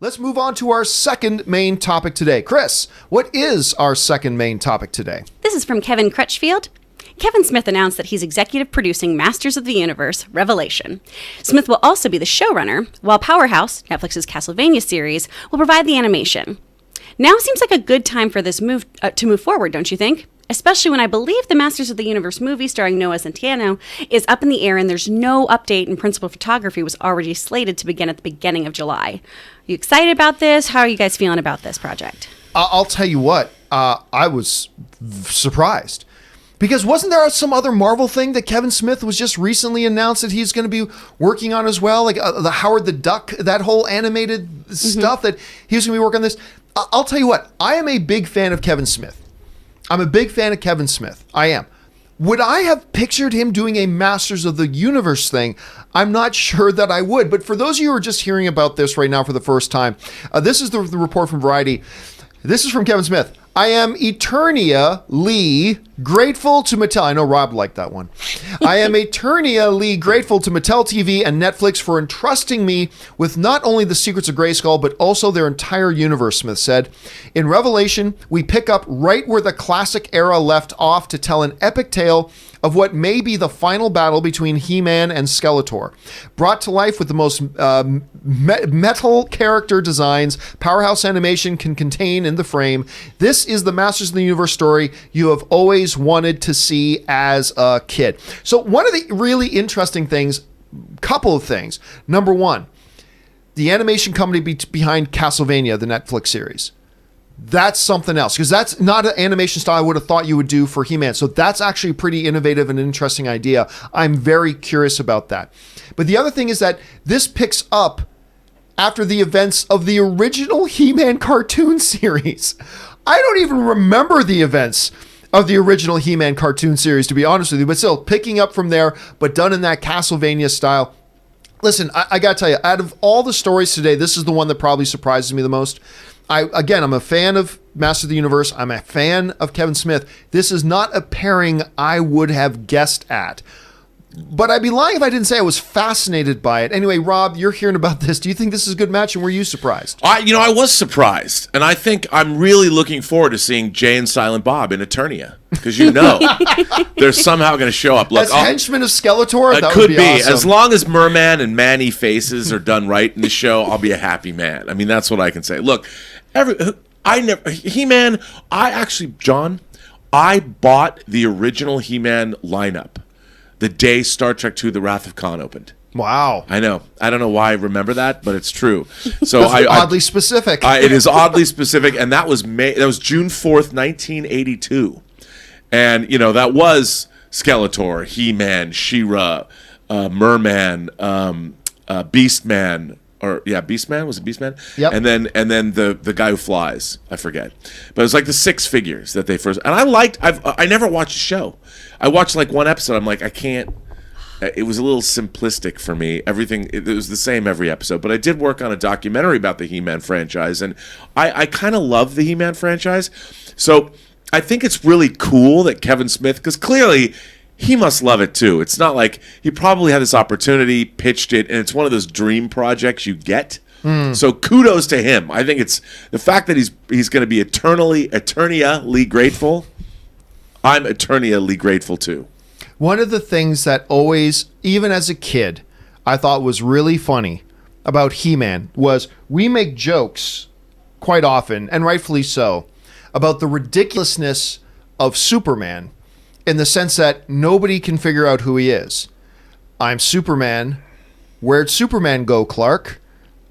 Let's move on to our second main topic today. Chris, what is our second main topic today? This is from Kevin Crutchfield. Kevin Smith announced that he's executive producing Masters of the Universe: Revelation. Smith will also be the showrunner, while Powerhouse, Netflix's Castlevania series, will provide the animation. Now seems like a good time for this move to move forward, don't you think? Especially when I believe the Masters of the Universe movie starring Noah Centineo is up in the air and there's no update, and principal photography was already slated to begin at the beginning of July. Are you excited about this? How are you guys feeling about this project? I'll tell you what, I was surprised. Because wasn't there some other Marvel thing that Kevin Smith was just recently announced that he's going to be working on as well? Like the Howard the Duck, that whole animated stuff that he was going to be working on this. I'll tell you what, I am a big fan of Kevin Smith. I'm a big fan of Kevin Smith. I am. Would I have pictured him doing a Masters of the Universe thing? I'm not sure that I would. But for those of you who are just hearing about this right now for the first time, this is the report from Variety. This is from Kevin Smith. I am eternally grateful to Mattel. I know Rob liked that one. I am eternally grateful to Mattel TV and Netflix for entrusting me with not only the secrets of Grayskull, but also their entire universe, Smith said. In Revelation, we pick up right where the classic era left off to tell an epic tale of what may be the final battle between He-Man and Skeletor. Brought to life with the most metal character designs Powerhouse Animation can contain in the frame, this is the Masters of the Universe story you have always wanted to see as a kid. So one of the really interesting things, couple of things. Number one, the animation company behind Castlevania, the Netflix series. That's something else, because that's not an animation style I would have thought you would do for He-Man. So that's actually a pretty innovative and interesting idea. I'm very curious about that. But the other thing is that this picks up after the events of the original He-Man cartoon series. I don't even remember the events of the original He-Man cartoon series, to be honest with you, but still picking up from there, but done in that Castlevania style. Listen, I got to tell you, out of all the stories today, this is the one that probably surprises me the most. I'm a fan of Master of the Universe. I'm a fan of Kevin Smith. This is not a pairing I would have guessed at. But I'd be lying if I didn't say I was fascinated by it. Anyway, Rob, you're hearing about this. Do you think this is a good match, and were you surprised? I was surprised. And I think I'm really looking forward to seeing Jay and Silent Bob in Eternia. Because they're somehow going to show up. Look, as henchmen of Skeletor? That could be. Awesome. As long as Merman and Manny faces are done right in the show, I'll be a happy man. I mean, that's what I can say. Look, He-Man, John, I bought the original He-Man lineup the day Star Trek II: The Wrath of Khan opened. Wow. I know. I don't know why I remember that, but it's true. So oddly specific. It is oddly specific, and that was June 4th, 1982. And, that was Skeletor, He-Man, She-Ra, Merman, Beastman. Beastman? Was it Beastman? Yep. And then the guy who flies. I forget. But it was like the six figures that they first... And I never watched the show. I watched like one episode. I'm like, I can't... It was a little simplistic for me. It was the same every episode. But I did work on a documentary about the He-Man franchise. And I kind of love the He-Man franchise. So I think it's really cool that Kevin Smith... Because clearly... he must love it too. It's not like he probably had this opportunity, pitched it, and it's one of those dream projects you get. So kudos to him. I think it's the fact that he's going to be eternally grateful. I'm eternally grateful too. One of the things that always, even as a kid, I thought was really funny about He-Man was we make jokes quite often, and rightfully so, about the ridiculousness of Superman. In the sense that nobody can figure out who he is. I'm Superman. Where'd Superman go, Clark?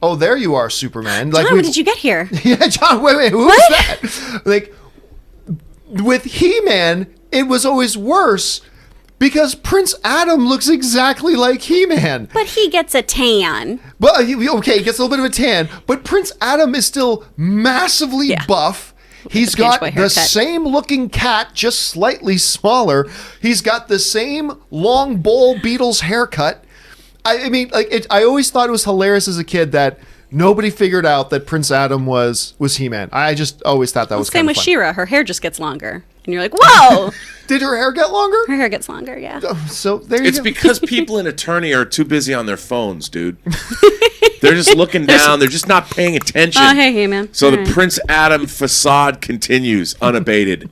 Oh, there you are, Superman. John, how did you get here? Yeah, John, wait, who is that? Like, with He-Man, it was always worse because Prince Adam looks exactly like He-Man. But he gets a tan. Well, he gets a little bit of a tan, but Prince Adam is still massively buff. He's got the same looking cat, just slightly smaller. He's got the same long bowl Beatles haircut. I mean, I always thought it was hilarious as a kid that nobody figured out that Prince Adam was He-Man. I just always thought that was kind of fun. Same with She-Ra. Her hair just gets longer. And you're like, whoa! Did her hair get longer? Her hair gets longer, yeah. So there you It's go. because people in Attorney are too busy on their phones, dude. They're just looking down. They're just not paying attention. Oh, hey, man. So All the right. Prince Adam facade continues unabated.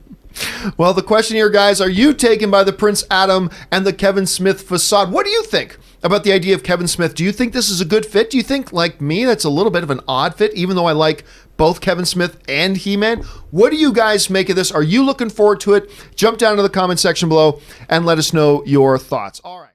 Well, the question here, guys, are you taken by the Prince Adam and the Kevin Smith facade? What do you think about the idea of Kevin Smith? Do you think this is a good fit? Do you think, like me, that's a little bit of an odd fit, even though I like both Kevin Smith and He-Man? What do you guys make of this? Are you looking forward to it? Jump down to the comment section below and let us know your thoughts. All right.